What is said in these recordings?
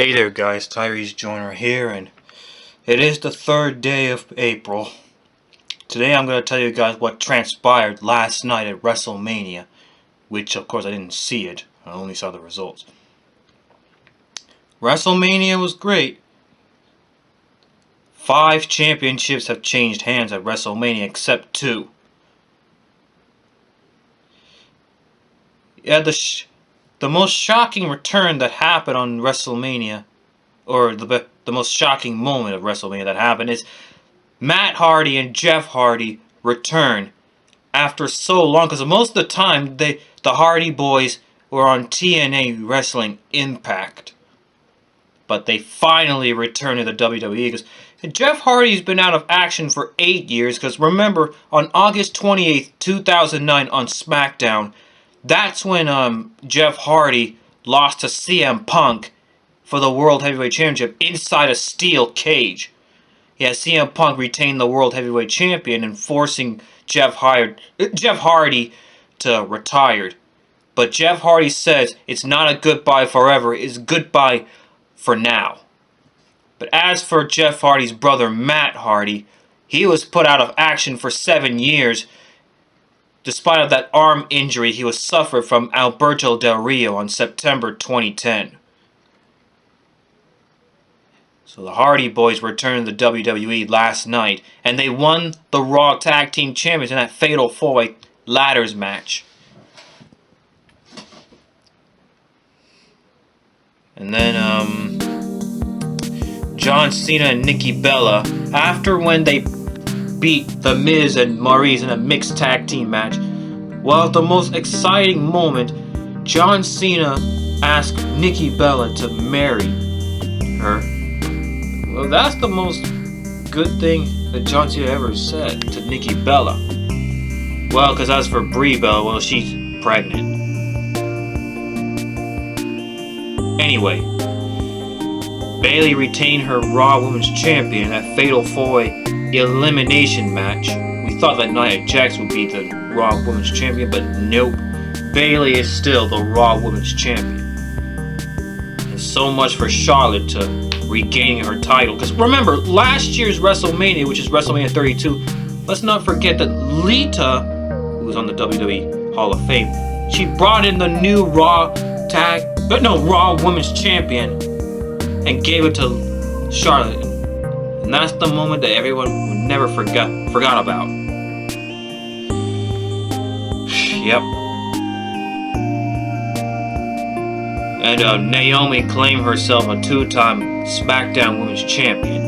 Hey there guys, Tyrese Joyner here, and it is the third day of April. Today I'm going to tell you guys what transpired last night at Wrestlemania, which of course I didn't see it, I only saw the results. Wrestlemania was great. 5 championships have changed hands at Wrestlemania except 2. Yeah, the most shocking return that happened on Wrestlemania, or the most shocking moment of Wrestlemania that happened, is Matt Hardy and Jeff Hardy return after so long, because most of the time the Hardy Boys were on TNA Wrestling Impact, but they finally returned to the WWE because Jeff Hardy's been out of action for 8 years. Because remember, on August 28th, 2009 on SmackDown, that's when Jeff Hardy lost to CM Punk for the World Heavyweight Championship inside a steel cage. Yeah, CM Punk retained the World Heavyweight Champion and forcing Jeff Hardy to retire. But Jeff Hardy says it's not a goodbye forever, it's goodbye for now. But as for Jeff Hardy's brother Matt Hardy, he was put out of action for 7 years despite of that arm injury he was suffered from Alberto Del Rio on September 2010. So the Hardy Boys returned to the WWE last night, and they won the Raw Tag Team Champions in that Fatal 4-Way Ladders match. And then, John Cena and Nikki Bella, after when they beat The Miz and Maurice in a mixed tag team match, well, the most exciting moment, John Cena asked Nikki Bella to marry her. Well, that's the most good thing that John Cena ever said to Nikki Bella. Well, because as for Brie Bella, well, she's pregnant. Anyway, Bayley retained her Raw Women's Champion at Fatal 4-Way Elimination match. We thought that Nia Jax would be the Raw Women's Champion, but nope. Bayley is still the Raw Women's Champion. And so much for Charlotte to regaining her title. Because remember, last year's WrestleMania, which is WrestleMania 32, let's not forget that Lita, who was on the WWE Hall of Fame, she brought in the new Raw Women's Champion and gave it to Charlotte. And that's the moment that everyone would never forgot about. Yep. And Naomi claimed herself a 2-time SmackDown Women's Champion.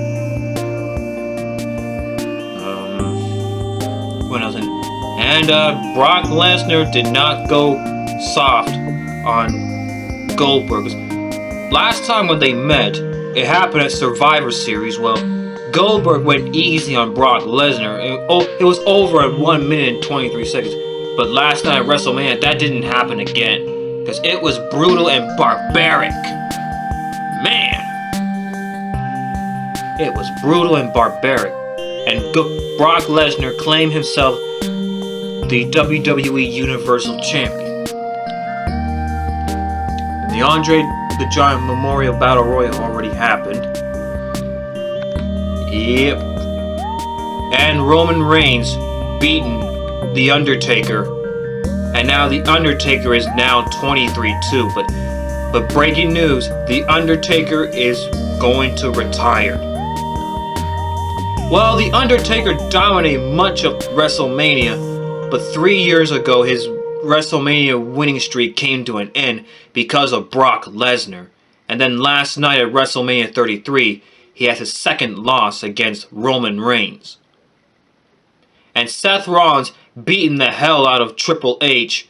What else? And Brock Lesnar did not go soft on Goldberg. Last time when they met, it happened at Survivor Series. Well, Goldberg went easy on Brock Lesnar. It was over at 1 minute and 23 seconds. But last night at WrestleMania, that didn't happen again. Because it was brutal and barbaric. Man! It was brutal and barbaric. And Brock Lesnar claimed himself the WWE Universal Champion. And the Andre the Giant Memorial Battle Royal already happened. Yep. And Roman Reigns beaten The Undertaker. And now The Undertaker is now 23-2. But breaking news, The Undertaker is going to retire. Well, The Undertaker dominated much of WrestleMania, but 3 years ago his WrestleMania winning streak came to an end because of Brock Lesnar. And then last night at WrestleMania 33, he has his second loss against Roman Reigns. And Seth Rollins beating the hell out of Triple H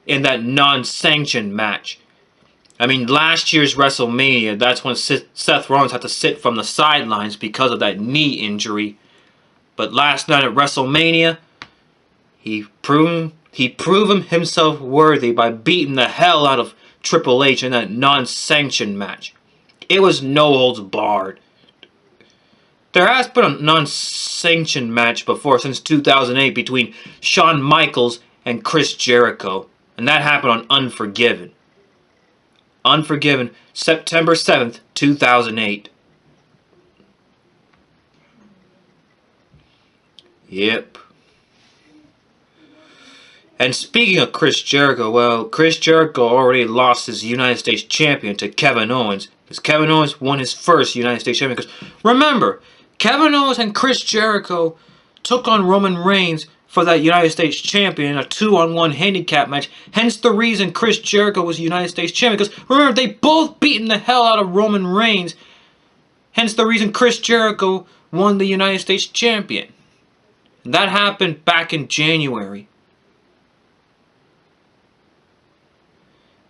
in that non-sanctioned match. I mean, last year's WrestleMania, that's when Seth Rollins had to sit from the sidelines because of that knee injury. But last night at WrestleMania, he proved himself worthy by beating the hell out of Triple H in that non-sanctioned match. It was no holds barred. There has been a non-sanctioned match before since 2008 between Shawn Michaels and Chris Jericho, and that happened on Unforgiven. Unforgiven, September 7th, 2008. Yep. And speaking of Chris Jericho, well, Chris Jericho already lost his United States Champion to Kevin Owens. Because Kevin Owens won his first United States Champion. Because remember, Kevin Owens and Chris Jericho took on Roman Reigns for that United States Champion in a 2-on-1 handicap match. Hence the reason Chris Jericho was United States Champion. Because remember, they both beaten the hell out of Roman Reigns. Hence the reason Chris Jericho won the United States Champion. And that happened back in January.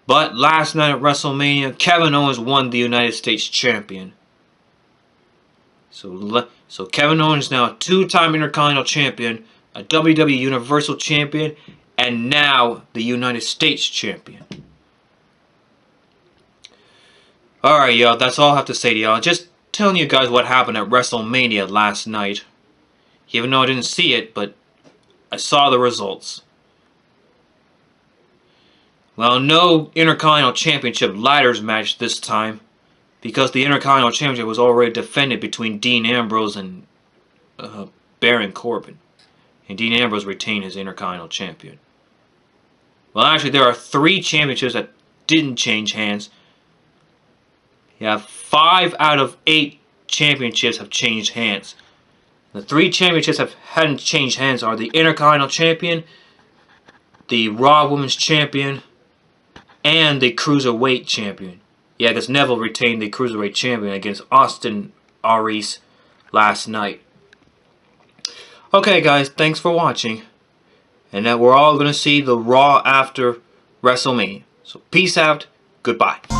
But last night at WrestleMania, Kevin Owens won the United States Champion. So Kevin Owens is now a 2-time Intercontinental Champion, a WWE Universal Champion, and now the United States Champion. Alright, y'all, that's all I have to say to y'all. Just telling you guys what happened at WrestleMania last night. Even though I didn't see it, but I saw the results. Well, no Intercontinental Championship ladders match this time, because the Intercontinental Championship was already defended between Dean Ambrose and Baron Corbin. And Dean Ambrose retained his Intercontinental Champion. Well, actually, there are 3 championships that didn't change hands. You have 5 out of 8 championships have changed hands. The 3 championships that hadn't changed hands are the Intercontinental Champion, the Raw Women's Champion, and the Cruiserweight Champion. Yeah, because Neville retained the Cruiserweight Champion against Austin Aries last night. Okay, guys, thanks for watching. And now we're all going to see the Raw after WrestleMania. So peace out. Goodbye.